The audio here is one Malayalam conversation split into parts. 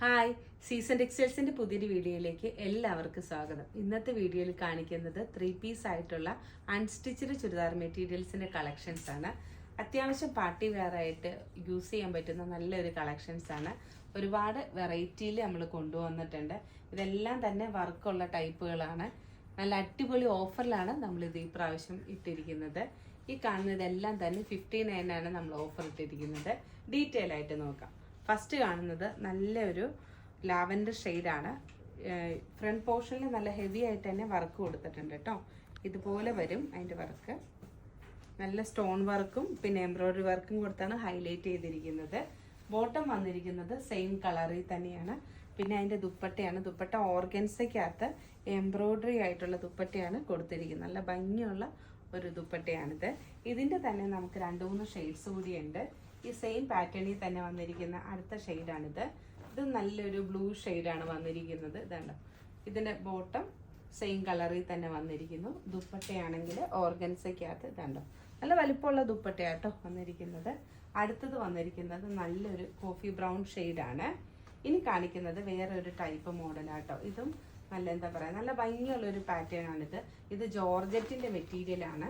ഹായ്, സീസൺ ടെക്സ്റ്റൈൽസിൻ്റെ പുതിയൊരു വീഡിയോയിലേക്ക് എല്ലാവർക്കും സ്വാഗതം. ഇന്നത്തെ വീഡിയോയിൽ കാണിക്കുന്നത് 3 പീസ് ആയിട്ടുള്ള അൺസ്റ്റിച്ചഡ് ചുരിദാർ മെറ്റീരിയൽസിൻ്റെ കളക്ഷൻസ് ആണ്. അത്യാവശ്യം പാർട്ടി വെയർ ആയിട്ട് യൂസ് ചെയ്യാൻ പറ്റുന്ന നല്ലൊരു കളക്ഷൻസ് ആണ്. ഒരുപാട് വെറൈറ്റിയിൽ നമ്മൾ കൊണ്ടുവന്നിട്ടുണ്ട്. ഇതെല്ലാം തന്നെ വർക്കുള്ള ടൈപ്പുകളാണ്. നല്ല അടിപൊളി ഓഫറിലാണ് നമ്മളിത് ഈ പ്രാവശ്യം ഇട്ടിരിക്കുന്നത്. ഈ കാണുന്നതെല്ലാം തന്നെ 59 ആണ് നമ്മൾ ഓഫർ ഇട്ടിരിക്കുന്നത്. ഡീറ്റെയിൽ ആയിട്ട് നോക്കാം. ഫസ്റ്റ് കാണുന്നത് നല്ലൊരു ലാവൻഡർ ഷെയ്ഡാണ്. ഫ്രണ്ട് പോർഷനിൽ നല്ല ഹെവി ആയിട്ട് തന്നെ വർക്ക് കൊടുത്തിട്ടുണ്ട് കേട്ടോ. ഇതുപോലെ വരും അതിൻ്റെ വർക്ക്. നല്ല സ്റ്റോൺ വർക്കും പിന്നെ എംബ്രോയ്ഡറി വർക്കും കൊടുത്താണ് ഹൈലൈറ്റ് ചെയ്തിരിക്കുന്നത്. ബോട്ടം വന്നിരിക്കുന്നത് സെയിം കളറിൽ തന്നെയാണ്. പിന്നെ അതിൻ്റെ ദുപ്പട്ടയാണ്. ദുപ്പട്ട ഓർഗൻസയ്ക്കകത്ത് എംബ്രോയ്ഡറി ആയിട്ടുള്ള ദുപ്പട്ടയാണ് കൊടുത്തിരിക്കുന്നത്. നല്ല ഭംഗിയുള്ള ഒരു ദുപ്പട്ടയാണിത്. ഇതിൻ്റെ തന്നെ നമുക്ക് 2-3 ഷെയ്ഡ്സ് കൂടിയുണ്ട്. ഈ സെയിം പാറ്റേണിൽ തന്നെ വന്നിരിക്കുന്ന അടുത്ത ഷെയ്ഡാണിത്. ഇത് നല്ലൊരു ബ്ലൂ ഷെയ്ഡാണ് വന്നിരിക്കുന്നത്. ഇതാണ് ഇതിൻ്റെ ബോട്ടം സെയിം കളറിൽ തന്നെ വന്നിരിക്കുന്നു. ദുപ്പട്ടയാണെങ്കിൽ ഓർഗൻസയ്ക്കകത്ത് ഇതാണ്ടോ നല്ല വലിപ്പമുള്ള ദുപ്പട്ടയാട്ടോ വന്നിരിക്കുന്നത്. അടുത്തത് വന്നിരിക്കുന്നത് നല്ലൊരു കോഫി ബ്രൗൺ ഷെയ്ഡാണ്. ഇനി കാണിക്കുന്നത് വേറെ ഒരു ടൈപ്പ് മോഡലാട്ടോ. ഇതും നല്ല എന്താ പറയുക നല്ല ഭംഗിയുള്ളൊരു പാറ്റേൺ ആണിത്. ഇത് ജോർജറ്റിൻ്റെ മെറ്റീരിയലാണ്.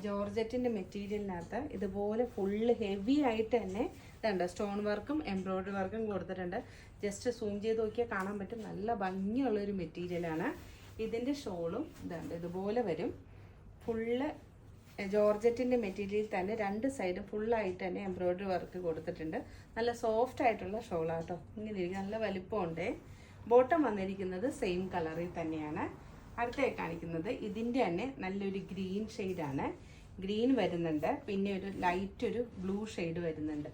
ജോർജറ്റിൻ്റെ മെറ്റീരിയലിനകത്ത് ഇതുപോലെ ഫുള്ള് ഹെവി ആയിട്ട് തന്നെ ഇതുണ്ട്. സ്റ്റോൺ വർക്കും എംബ്രോയ്ഡറി വർക്കും കൊടുത്തിട്ടുണ്ട്. ജസ്റ്റ് സൂം ചെയ്ത് നോക്കിയാൽ കാണാൻ പറ്റും. നല്ല ഭംഗിയുള്ളൊരു മെറ്റീരിയലാണ്. ഇതിൻ്റെ ഷോളും ഇതുണ്ട് ഇതുപോലെ വരും. ഫുള്ള് ജോർജറ്റിൻ്റെ മെറ്റീരിയൽ തന്നെ 2 സൈഡും ഫുള്ളായിട്ട് തന്നെ എംബ്രോയ്ഡറി വർക്ക് കൊടുത്തിട്ടുണ്ട്. നല്ല സോഫ്റ്റ് ആയിട്ടുള്ള ഷോളാട്ടോ. ഇങ്ങനെ ഇരിക്കും. നല്ല വലിപ്പമുണ്ട്. ബോട്ടം വന്നിരിക്കുന്നത് സെയിം കളറിൽ തന്നെയാണ്. അടുത്തായി കാണിക്കുന്നത് ഇതിൻ്റെ തന്നെ നല്ലൊരു ഗ്രീൻ ഷെയ്ഡാണ്. ഗ്രീൻ വരുന്നുണ്ട്. പിന്നെ ഒരു ലൈറ്റ് ഒരു ബ്ലൂ ഷെയ്ഡ് വരുന്നുണ്ട്.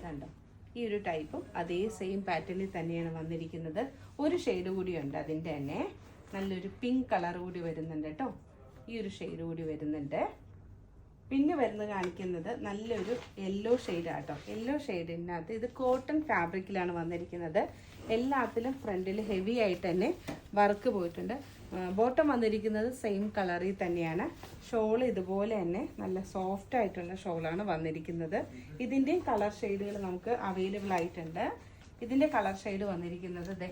കണ്ടോ ഈ ഒരു ടൈപ്പും അതേ സെയിം പാറ്റേണിൽ തന്നെയാണ് വന്നിരിക്കുന്നത്. ഒരു ഷെയ്ഡ് കൂടിയുണ്ട്. അതിൻ്റെ തന്നെ നല്ലൊരു പിങ്ക് കളർ കൂടി വരുന്നുണ്ട് കേട്ടോ. ഈ ഒരു ഷെയ്ഡ് കൂടി വരുന്നുണ്ട്. പിന്നെ കാണിക്കുന്നത് നല്ലൊരു യെല്ലോ ഷെയ്ഡാട്ടോ. യെല്ലോ ഷെയ്ഡിനകത്ത് ഇത് കോട്ടൺ ഫാബ്രിക്കിലാണ് വന്നിരിക്കുന്നത്. എല്ലാത്തിലും ഫ്രണ്ടിൽ ഹെവി ആയിട്ട് തന്നെ വർക്ക് പോയിട്ടുണ്ട്. ബോട്ടം വന്നിരിക്കുന്നത് സെയിം കളറിൽ തന്നെയാണ്. ഷോൾ ഇതുപോലെ തന്നെ നല്ല സോഫ്റ്റ് ആയിട്ടുള്ള ഷോളാണ് വന്നിരിക്കുന്നത്. ഇതിൻ്റെയും കളർ ഷെയ്ഡുകൾ നമുക്ക് അവൈലബിൾ ആയിട്ടുണ്ട്. ഇതിൻ്റെ കളർ ഷെയ്ഡ് വന്നിരിക്കുന്നത്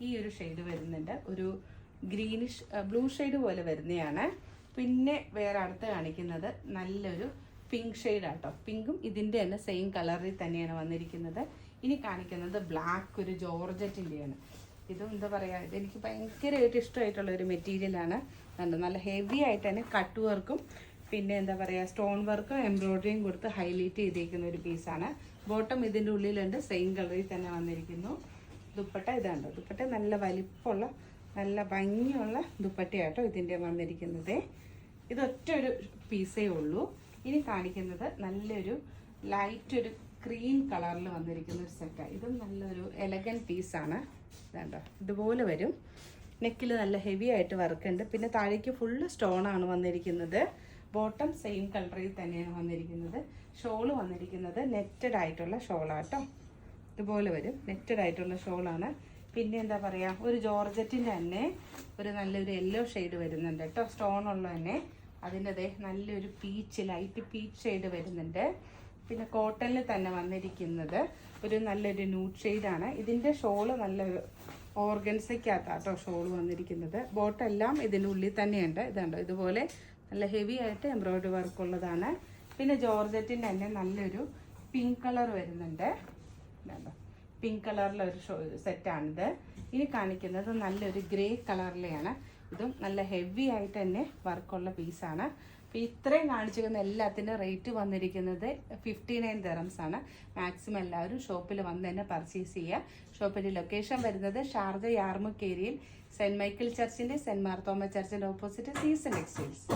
ഈ ഒരു ഷെയ്ഡ് വരുന്നുണ്ട്. ഒരു ഗ്രീനിഷ് ബ്ലൂ ഷെയ്ഡ് പോലെ വരുന്നതാണ്. പിന്നെ വേറെ അടുത്ത് കാണിക്കുന്നത് നല്ലൊരു പിങ്ക് ഷെയ്ഡാട്ടോ. പിങ്കും ഇതിൻ്റെ തന്നെ സെയിം കളറിൽ തന്നെയാണ് വന്നിരിക്കുന്നത്. ഇനി കാണിക്കുന്നത് ബ്ലാക്ക് ഒരു ജോർജറ്റിൻ്റെയാണ്. ഇതും എന്താ പറയുക ഇതെനിക്ക് ഭയങ്കരമായിട്ട് ഇഷ്ടമായിട്ടുള്ള ഒരു മെറ്റീരിയലാണ്. നല്ല ഹെവി ആയിട്ട് തന്നെ കട്ട് വർക്കും പിന്നെ എന്താ പറയുക സ്റ്റോൺ വർക്കും എംബ്രോയ്ഡറിയും കൊടുത്ത് ഹൈലൈറ്റ് ചെയ്തിരിക്കുന്ന ഒരു പീസാണ്. ബോട്ടം ഇതിൻ്റെ ഉള്ളിലുണ്ട്. സെയിം കളറിൽ തന്നെ വന്നിരിക്കുന്നു. ദുപ്പട്ട ഇതാണ്ടോ. ദുപ്പട്ട നല്ല വലിപ്പമുള്ള നല്ല ഭംഗിയുള്ള ദുപ്പട്ടയാട്ടോ ഇതിൻ്റെ വന്നിരിക്കുന്നത്. ഇതൊറ്റ ഒരു പീസേ ഉള്ളൂ. ഇനി കാണിക്കുന്നത് നല്ലൊരു ലൈറ്റ് ഒരു ക്രീം കളറിൽ വന്നിരിക്കുന്ന ഒരു സെറ്റാണ്. ഇതും നല്ലൊരു എലഗൻറ്റ് പീസാണ്. ഇതാണ്ടോ ഇതുപോലെ വരും. നെക്കിൽ നല്ല ഹെവി ആയിട്ട് വർക്കുണ്ട്. പിന്നെ താഴേക്ക് ഫുള്ള് സ്റ്റോണാണ് വന്നിരിക്കുന്നത്. ബോട്ടം സെയിം കളറിൽ തന്നെയാണ് വന്നിരിക്കുന്നത്. ഷോള് വന്നിരിക്കുന്നത് നെറ്റഡ് ആയിട്ടുള്ള ഷോളാട്ടോ. ഇതുപോലെ വരും. നെറ്റഡ് ആയിട്ടുള്ള ഷോളാണ്. പിന്നെ എന്താ പറയുക ഒരു ജോർജറ്റിൻ്റെ തന്നെ ഒരു നല്ലൊരു യെല്ലോ ഷെയ്ഡ് വരുന്നുണ്ട് കേട്ടോ. സ്റ്റോൺ ഉള്ള തന്നെ അതിൻ്റെ നല്ലൊരു പീച്ച് ലൈറ്റ് പീച്ച് ഷെയ്ഡ് വരുന്നുണ്ട്. പിന്നെ കോട്ടണിൽ തന്നെ വന്നിരിക്കുന്നത് ഒരു നല്ലൊരു ന്യൂഡ് ഷെയ്ഡാണ്. ഇതിൻ്റെ ഷോള് നല്ലൊരു ഓർഗൻസയ്ക്കകത്താട്ടോ ഷോള് വന്നിരിക്കുന്നത്. ബോട്ടം എല്ലാം ഇതിൻ്റെ ഉള്ളിൽ തന്നെയുണ്ട്. ഇതുണ്ടോ ഇതുപോലെ നല്ല ഹെവി ആയിട്ട് എംബ്രോയ്ഡറി വർക്ക് ഉള്ളതാണ്. പിന്നെ ജോർജറ്റിൻ്റെ തന്നെ നല്ലൊരു പിങ്ക് കളർ വരുന്നുണ്ട്. ഇതുണ്ടോ പിങ്ക് കളറിലൊരു സെറ്റാണിത്. ഇനി കാണിക്കുന്നത് നല്ലൊരു ഗ്രേ കളറിലെയാണ്. ഇതും നല്ല ഹെവി ആയിട്ട് തന്നെ വർക്കുള്ള പീസാണ്. അപ്പോൾ ഇത്രയും കാണിച്ചിരിക്കുന്ന എല്ലാത്തിൻ്റെ റേറ്റ് വന്നിരിക്കുന്നത് 59 dirhams ആണ്. മാക്സിമം എല്ലാവരും ഷോപ്പിൽ വന്ന് തന്നെ പർച്ചേസ് ചെയ്യുക. ഷോപ്പിൻ്റെ ലൊക്കേഷൻ വരുന്നത് ഷാർജ യാർമുക്ക് ഏരിയയിൽ സെൻറ്റ് മൈക്കിൾ ചർച്ചിൻ്റെ സെൻറ്റ് മാർത്തോമ ചർച്ചിൻ്റെ ഓപ്പോസിറ്റ് സീസൺ ടെക്സ്റ്റൈൽസ്.